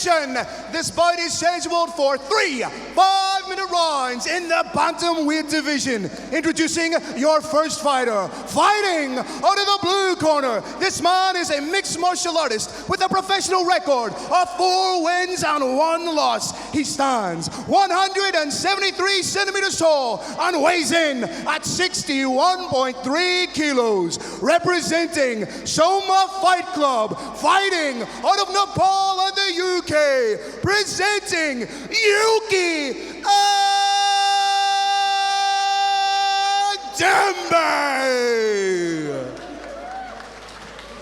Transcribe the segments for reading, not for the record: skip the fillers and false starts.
attention, this bout is scheduled for 3 5-minute rounds in the bantamweight division. Introducing your first fighter, fighting out of the blue corner. This man is a mixed martial artist with a professional record of 4 wins and 1 loss. He stands 173 centimeters tall and weighs in at 61.3 kilos. Representing Soma Fight Club, fighting out of Nepal and the UK, presenting Yuki Angdembe.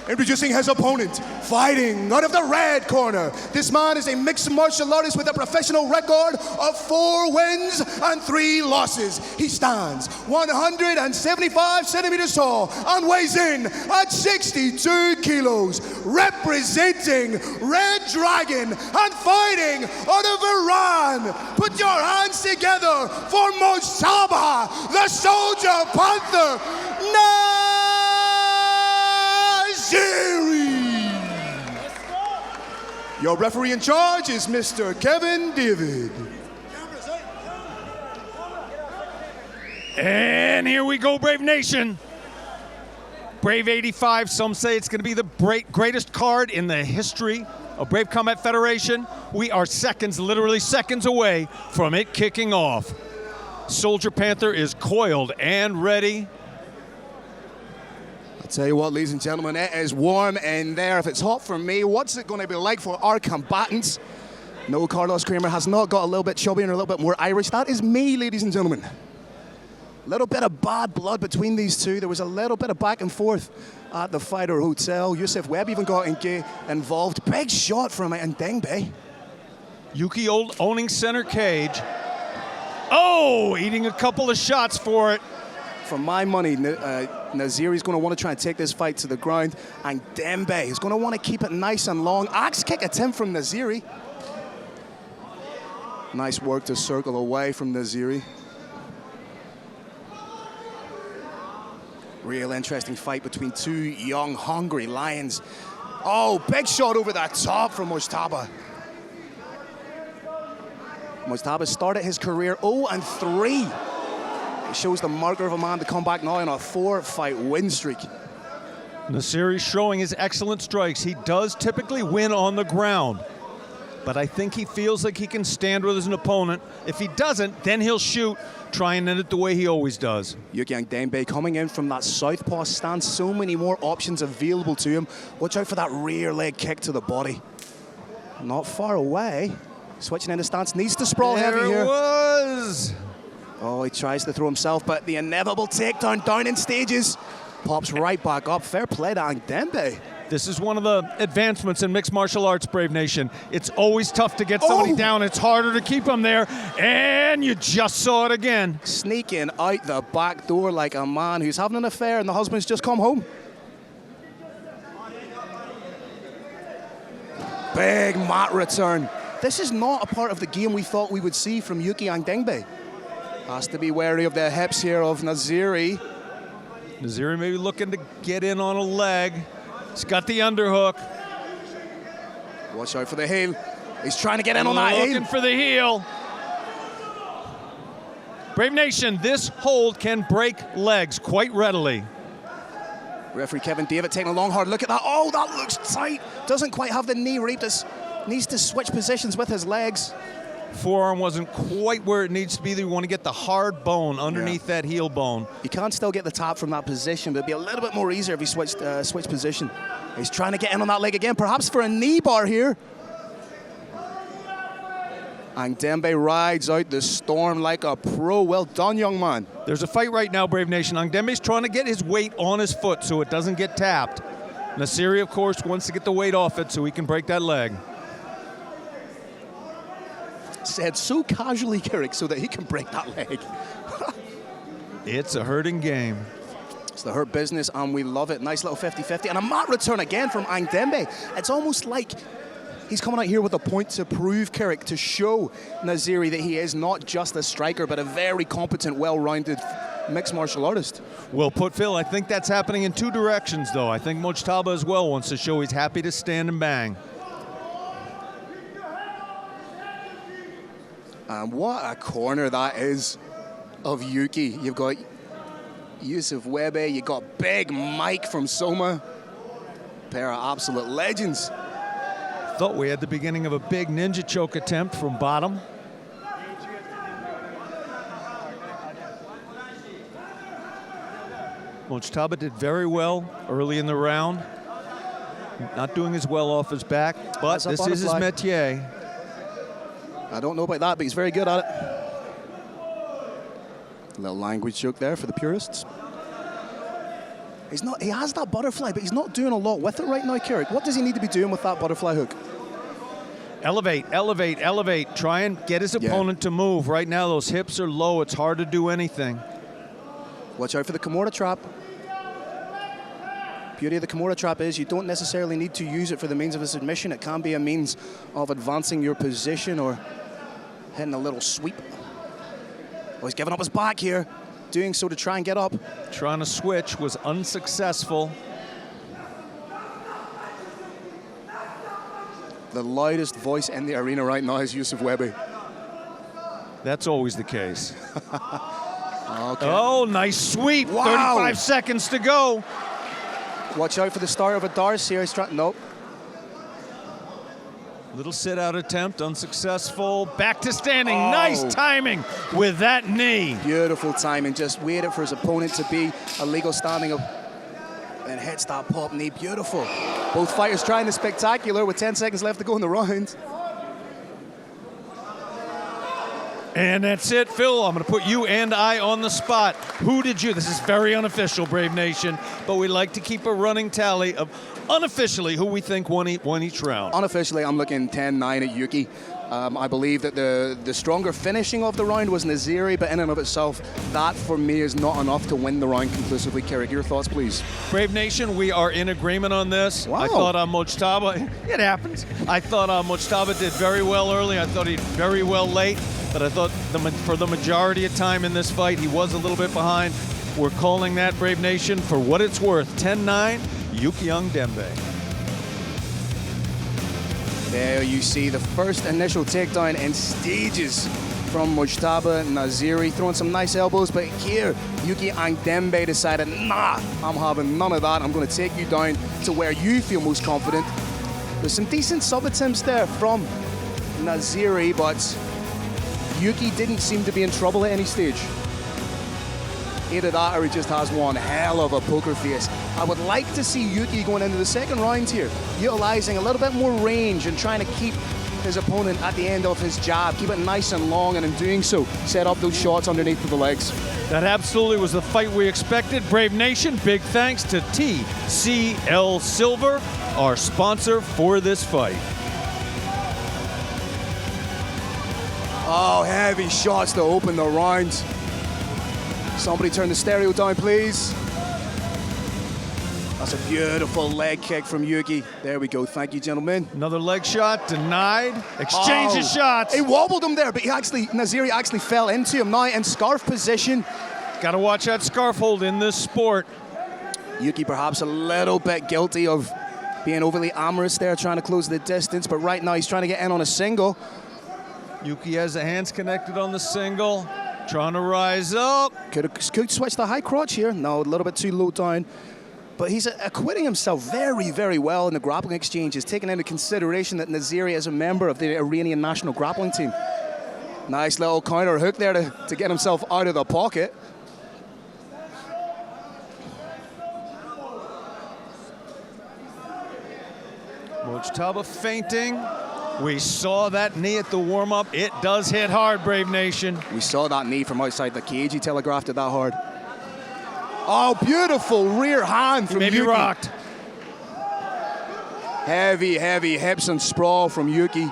Introducing his opponent, fighting out of the red corner. This man is a mixed martial artist with a professional record of 4 wins and 3 losses. He stands 175 centimeters tall and weighs in at 62 kilos. Representing Red Dragon and fighting out of Iran. Put your hands together for Mojtaba, the Soldier Panther Nasiri. Your referee in charge is Mr. Kevin David. And here we go, Brave Nation. Brave 85, some say it's going to be the greatest card in the history of Brave Combat Federation. We are seconds, literally seconds away from it kicking off. Soldier Panther is coiled and ready. I'll tell you what, ladies and gentlemen, it is warm in there. If it's hot for me, what's it going to be like for our combatants? No, Carlos Kramer has not got a little bit chubby and a little bit more Irish. That is me, ladies and gentlemen. A little bit of bad blood between these two. There was a little bit of back and forth at the Fighter Hotel. Yusuf Webb even got involved. Big shot from Angdembe. Yuki owning center cage. Oh, eating a couple of shots for it. For my money, Nasiri's going to want to try and take this fight to the ground. And Angdembe is going to want to keep it nice and long. Axe kick attempt from Nasiri. Nice work to circle away from Nasiri. Real interesting fight between 2 young, hungry lions. Oh, big shot over that top from Mojtaba. Mojtaba started his career 0-3. It shows the marker of a man to come back now on a 4-fight win streak. Nasiri showing his excellent strikes. He does typically win on the ground, but I think he feels like he can stand with his opponent. If he doesn't, then he'll shoot, try and end it the way he always does. Yuki Angdembe coming in from that southpaw stance. So many more options available to him. Watch out for that rear leg kick to the body. Not far away. Switching into stance, needs to sprawl heavy here. There it was! Oh, he tries to throw himself, but the inevitable takedown down in stages. Pops right back up. Fair play to Angdembe. This is one of the advancements in mixed martial arts, Brave Nation. It's always tough to get somebody down. It's harder to keep them there. And you just saw it again. Sneaking out the back door like a man who's having an affair and the husband's just come home. Big mat return. This is not a part of the game we thought we would see from Yuki Angdembe. Has to be wary of the hips here of Nasiri. Nasiri maybe looking to get in on a leg. He's got the underhook. Watch out for the heel. He's trying to get in on that heel. Looking for the heel. Brave Nation, this hold can break legs quite readily. Referee Kevin David taking a long, hard look at that. Oh, that looks tight. Doesn't quite have the knee raped. Needs to switch positions with his legs. Forearm wasn't quite where it needs to be. You want to get the hard bone underneath that heel bone. You can still get the tap from that position, but it'd be a little bit more easier if he switched position. He's trying to get in on that leg again, perhaps for a knee bar here. Angdembe rides out the storm like a pro. Well done, young man. There's a fight right now, Brave Nation. Angdembe's trying to get his weight on his foot so it doesn't get tapped. Nasiri, of course, wants to get the weight off it so he can break that leg. Said so casually, Carrick, so that he can break that leg. It's a hurting game. It's the hurt business, and we love it. Nice little 50-50, and a mat return again from Angdembe. It's almost like he's coming out here with a point to prove, Carrick, to show Nasiri that he is not just a striker, but a very competent, well-rounded mixed martial artist. Well put, Phil. I think that's happening in 2 directions, though. I think Mojtaba as well wants to show he's happy to stand and bang. And what a corner that is of Yuki. You've got Yusuf Webe, you got Big Mike from Soma. Pair of absolute legends. Thought we had the beginning of a big ninja choke attempt from bottom. Mojtaba did very well early in the round. Not doing as well off his back, but this is his métier. I don't know about that, but he's very good at it. A little language joke there for the purists. He has that butterfly, but he's not doing a lot with it right now, Kirik. What does he need to be doing with that butterfly hook? Elevate, elevate, elevate. Try and get his opponent to move. Right now, those hips are low. It's hard to do anything. Watch out for the Kimura trap. Beauty of the Kimura trap is you don't necessarily need to use it for the means of a submission. It can be a means of advancing your position or hitting a little sweep. Oh, he's giving up his back here. Doing so to try and get up. Trying to switch was unsuccessful. The loudest voice in the arena right now is Yusuf Webe. That's always the case. Okay. Oh, nice sweep. Wow. 35 seconds to go. Watch out for the start of a Darce here. He's trying. Nope. Little sit-out attempt, unsuccessful. Back to standing. Oh. Nice timing with that knee. Beautiful timing. Just waited for his opponent to be a legal standing up and hits that pop knee. Beautiful. Both fighters trying the spectacular with 10 seconds left to go in the round. And that's it, Phil. I'm going to put you and I on the spot. Who did you? This is very unofficial, Brave Nation, but we like to keep a running tally of unofficially who we think won each round. Unofficially, I'm looking 10-9 at Yuki. I believe that the stronger finishing of the round was Nasiri, but in and of itself, that for me is not enough to win the round conclusively. Kirik, your thoughts, please. Brave Nation, we are in agreement on this. Wow. I thought Mojtaba, it happens. I thought Mojtaba did very well early. I thought he did very well late, but I thought for the majority of time in this fight, he was a little bit behind. We're calling that, Brave Nation, for what it's worth. 10-9, Yuki Angdembe. There you see the first initial takedown in stages from Mojtaba Nasiri, throwing some nice elbows, but here Yuki Angdembe decided, nah, I'm having none of that. I'm going to take you down to where you feel most confident. There's some decent sub-attempts there from Nasiri, but Yuki didn't seem to be in trouble at any stage. Either that or he just has one hell of a poker face. I would like to see Yuki going into the second round here, utilizing a little bit more range and trying to keep his opponent at the end of his jab, keep it nice and long, and in doing so, set up those shots underneath of the legs. That absolutely was the fight we expected. Brave Nation, big thanks to TCL Silver, our sponsor for this fight. Oh, heavy shots to open the round. Somebody turn the stereo down, please. That's a beautiful leg kick from Yuki. There we go. Thank you, gentlemen. Another leg shot, denied. Exchange of shots. He wobbled him there, but Nasiri actually fell into him. Now in scarf position. Got to watch that scarf hold in this sport. Yuki perhaps a little bit guilty of being overly amorous there, trying to close the distance, but right now he's trying to get in on a single. Yuki has the hands connected on the single. Trying to rise up. Could switch the high crotch here. No, a little bit too low down. But he's acquitting himself very, very well in the grappling exchanges, taking into consideration that Nasiri is a member of the Iranian national grappling team. Nice little counter hook there to get himself out of the pocket. Mojtaba feinting. We saw that knee at the warm-up. It does hit hard, Brave Nation. We saw that knee from outside the cage. He telegraphed it that hard. Oh, beautiful rear hand from Yuki. Maybe rocked. Heavy, heavy hips and sprawl from Yuki.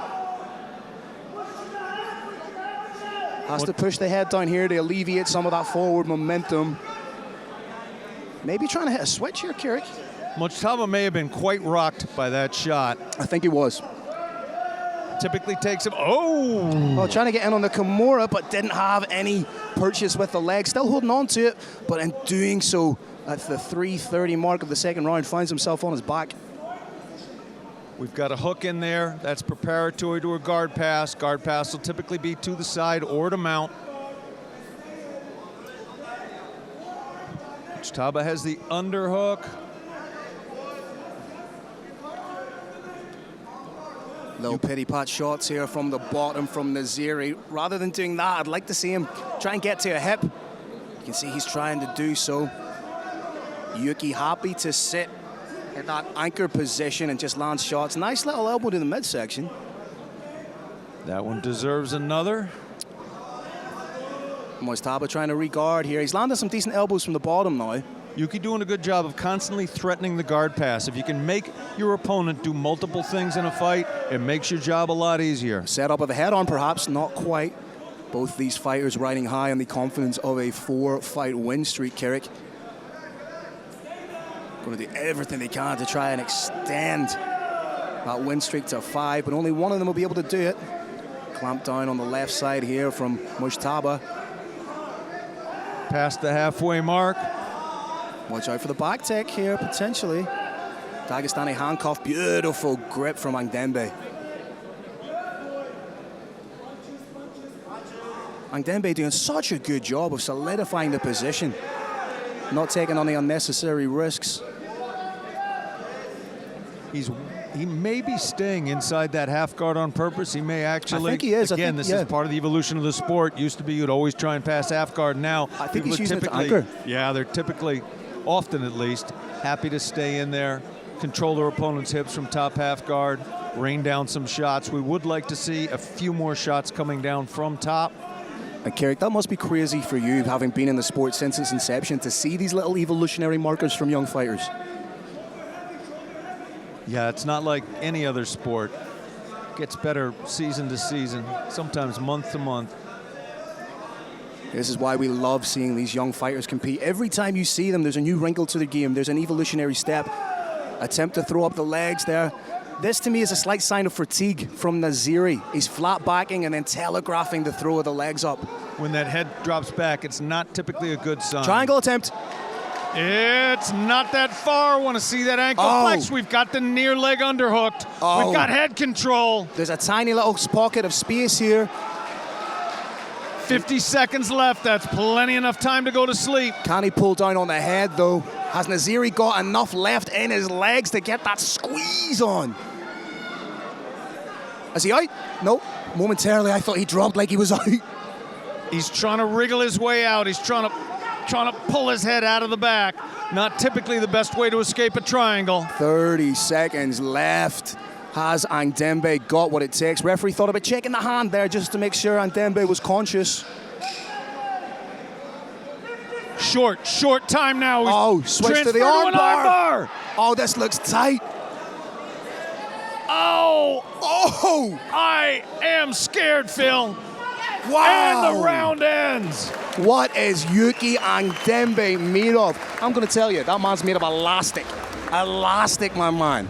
Has to push the head down here to alleviate some of that forward momentum. Maybe trying to hit a switch here, Kirik. Mojtaba may have been quite rocked by that shot. I think he was. Typically takes him, oh! Well, trying to get in on the Kimura, but didn't have any purchase with the leg. Still holding on to it, but in doing so, at the 3:30 mark of the second round, finds himself on his back. We've got a hook in there. That's preparatory to a guard pass. Guard pass will typically be to the side or to mount. Mojtaba has the underhook. Little pity pat shots here from the bottom from Nasiri. Rather than doing that, I'd like to see him try and get to a hip. You can see he's trying to do so. Yuki happy to sit in that anchor position and just land shots. Nice little elbow to the midsection. That one deserves another. Mojtaba trying to re-guard here. He's landed some decent elbows from the bottom now. Yuki doing a good job of constantly threatening the guard pass. If you can make your opponent do multiple things in a fight, it makes your job a lot easier. Set up of a head-on, perhaps, not quite. Both these fighters riding high on the confidence of a 4-fight win streak, Carrick. Going to do everything they can to try and extend that win streak to 5, but only one of them will be able to do it. Clamp down on the left side here from Mojtaba. Past the halfway mark. Watch out for the back tech here, potentially. Dagestani handcuff, beautiful grip from Angdembe. Angdembe doing such a good job of solidifying the position, not taking any unnecessary risks. He may be staying inside that half guard on purpose. He may actually. I think he is. Again, this is part of the evolution of the sport. Used to be you'd always try and pass half guard. Now, I think he's using it to typically, anchor. yeah, they're typically, often at least, happy to stay in there, control their opponent's hips from top half guard, rain down some shots. We would like to see a few more shots coming down from top. And Carrick, that must be crazy for you, having been in the sport since its inception, to see these little evolutionary markers from young fighters. Yeah, it's not like any other sport. It gets better season to season, sometimes month to month. This is why we love seeing these young fighters compete. Every time you see them, there's a new wrinkle to their game. There's an evolutionary step. Attempt to throw up the legs there. This, to me, is a slight sign of fatigue from Nasiri. He's flat backing and then telegraphing the throw of the legs up. When that head drops back, it's not typically a good sign. Triangle attempt. It's not that far. Want to see that ankle flex. We've got the near leg underhooked. We've got head control. There's a tiny little pocket of space here. 50 seconds left. That's plenty enough time to go to sleep. Can he pull down on the head, though? Has Nasiri got enough left in his legs to get that squeeze on? Is he out? Nope. Momentarily, I thought he dropped like he was out. He's trying to wriggle his way out. He's trying to pull his head out of the back. Not typically the best way to escape a triangle. 30 seconds left. Has Angdembe got what it takes? Referee thought about checking the hand there just to make sure Angdembe was conscious. Short time now. Switch to the arm bar. Oh, this looks tight. Oh, I am scared, Phil. Wow. And the round ends. What is Yuki Angdembe made of? I'm going to tell you, that man's made of elastic. Elastic, my man.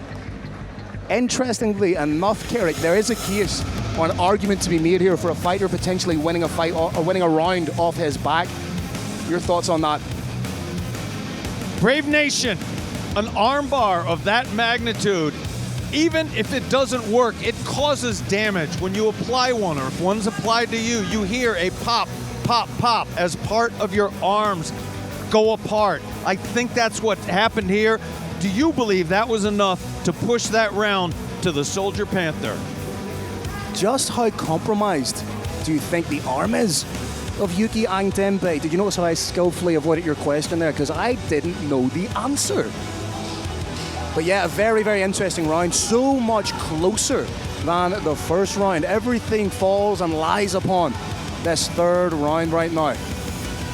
Interestingly enough, Carrick, there is a case or an argument to be made here for a fighter potentially winning a fight or winning a round off his back. Your thoughts on that? Brave Nation, an armbar of that magnitude, even if it doesn't work, it causes damage when you apply one, or if one's applied to you, you hear a pop, pop, pop as part of your arms go apart. I think that's what happened here. Do you believe that was enough to push that round to the Soldier Panther? Just how compromised do you think the arm is of Yuki Angdembe? Did you notice how I skillfully avoided your question there? Because I didn't know the answer. But yeah, a very, very interesting round. So much closer than the first round. Everything falls and lies upon this third round right now.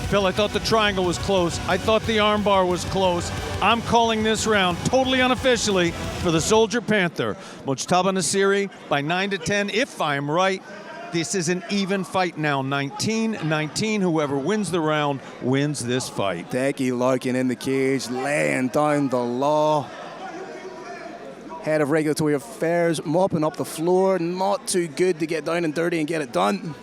Phil, I thought the triangle was close. I thought the armbar was close. I'm calling this round totally unofficially for the Soldier Panther. Mojtaba Nasiri by 9-10, if I'm right. This is an even fight now, 19-19. Whoever wins the round wins this fight. Decky Larkin in the cage, laying down the law. Head of Regulatory Affairs mopping up the floor. Not too good to get down and dirty and get it done.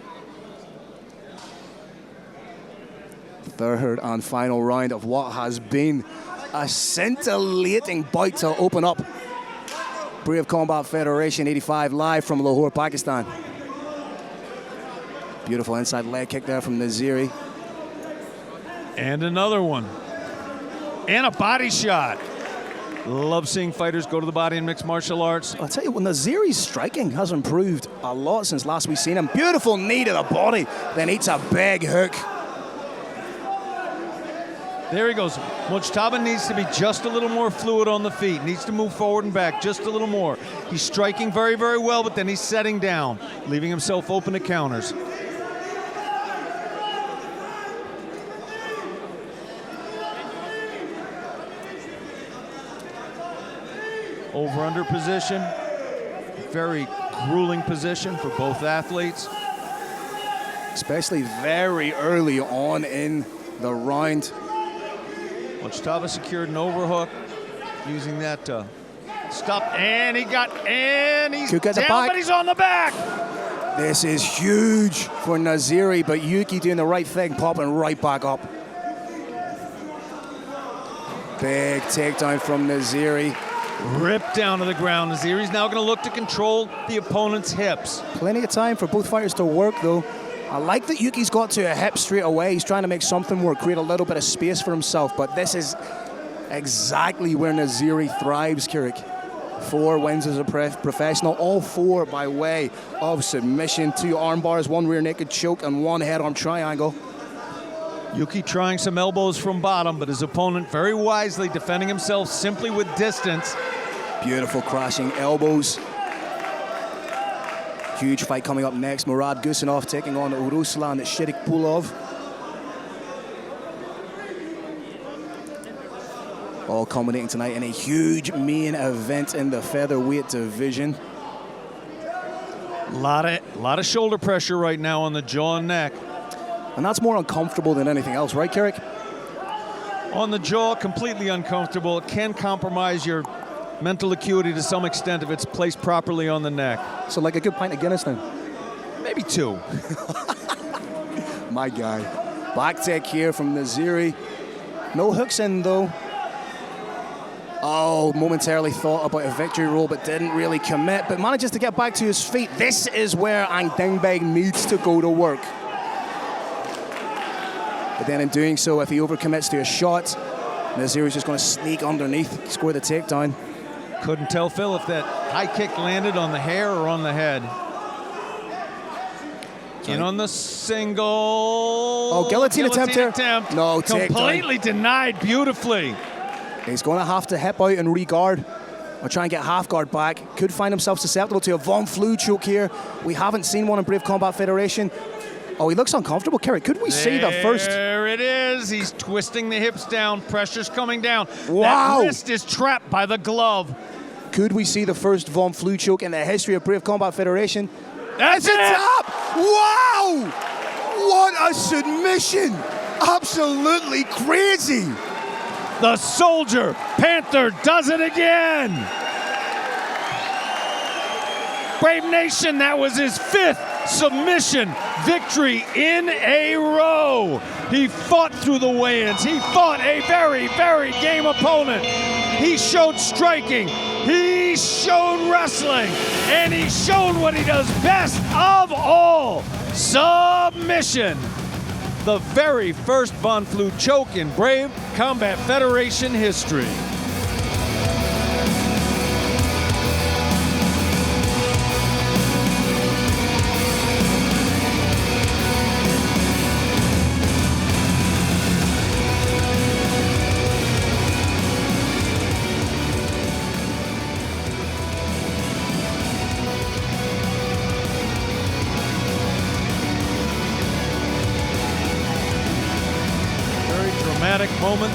Third and final round of what has been a scintillating bout to open up Brave Combat Federation 85 live from Lahore, Pakistan. Beautiful inside leg kick there from Nasiri. And another one. And a body shot. Love seeing fighters go to the body in mixed martial arts. I'll tell you what, Nasiri's striking has improved a lot since last we've seen him. Beautiful knee to the body, then eats a big hook. There he goes. Mojtaba needs to be just a little more fluid on the feet. Needs to move forward and back just a little more. He's striking very, very well, but then he's setting down, leaving himself open to counters. Over-under position. Very grueling position for both athletes. Especially very early on in the round. Mojtaba secured an overhook using that to stop, and he's down, but he's on the back. This is huge for Nasiri, but Yuki doing the right thing, popping right back up. Big takedown from Nasiri. Ripped down to the ground. Nasiri's now going to look to control the opponent's hips. Plenty of time for both fighters to work, though. I like that Yuki's got to a hip straight away. He's trying to make something work, create a little bit of space for himself, but this is exactly where Nasiri thrives, Kirik. 4 wins as a professional, all 4 by way of submission. 2 arm bars, 1 rear naked choke, and 1 head arm triangle. Yuki trying some elbows from bottom, but his opponent very wisely defending himself simply with distance. Beautiful crashing elbows. Huge fight coming up next. Murad Gusanov taking on Ruslan Shirikpulov. All culminating tonight in a huge main event in the featherweight division. A lot of shoulder pressure right now on the jaw and neck. And that's more uncomfortable than anything else, right, Kirik? On the jaw, completely uncomfortable. It can compromise your mental acuity to some extent if it's placed properly on the neck. So like a good pint of Guinness then? Maybe 2. My guy. Back take here from Nasiri. No hooks in though. Oh, momentarily thought about a victory roll but didn't really commit, but manages to get back to his feet. This is where Angdembe needs to go to work. But then in doing so, if he overcommits to a shot, Nasiri's just going to sneak underneath, score the takedown. Couldn't tell, Phil, if that high kick landed on the hair or on the head. In on the single. Oh, guillotine attempt here. No, completely denied beautifully. He's going to have to hip out and re-guard or try and get half guard back. Could find himself susceptible to a Von Flue choke here. We haven't seen one in Brave Combat Federation. Oh, he looks uncomfortable, Kirik. Could we see the first? There it is. He's twisting the hips down. Pressure's coming down. Wow. That wrist is trapped by the glove. Could we see the first Von Flue choke in the history of Brave Combat Federation? That's it. Top! Wow! What a submission! Absolutely crazy! The Soldier Panther does it again. Brave Nation, that was his 5th submission victory in a row. He fought through the weigh-ins. He fought a very, very game opponent. He showed striking. He showed wrestling. And he showed what he does best of all, submission. The very first Von Flue choke in Brave Combat Federation history. Moment.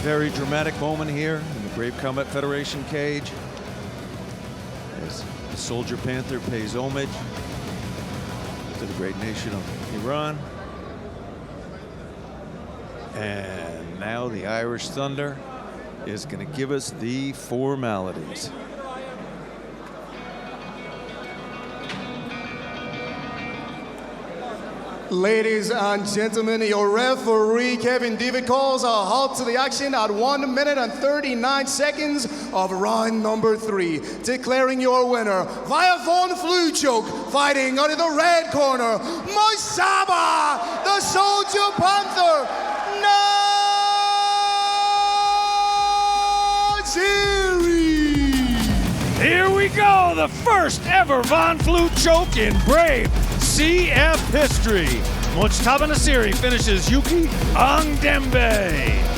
Very dramatic moment here in the Brave Combat Federation cage as the Soldier Panther pays homage to the great nation of Iran. And now the Irish Thunder is going to give us the formalities. Ladies and gentlemen, your referee Kevin David calls a halt to the action at 1 minute and 39 seconds of round number 3, declaring your winner via Von Flu choke, fighting out of the red corner, Mojtaba, the Soldier Panther, Nasiri. Here we go, the first ever Von Flu choke in Brave CF history. Mojtaba Nasiri finishes Yuki Angdembe.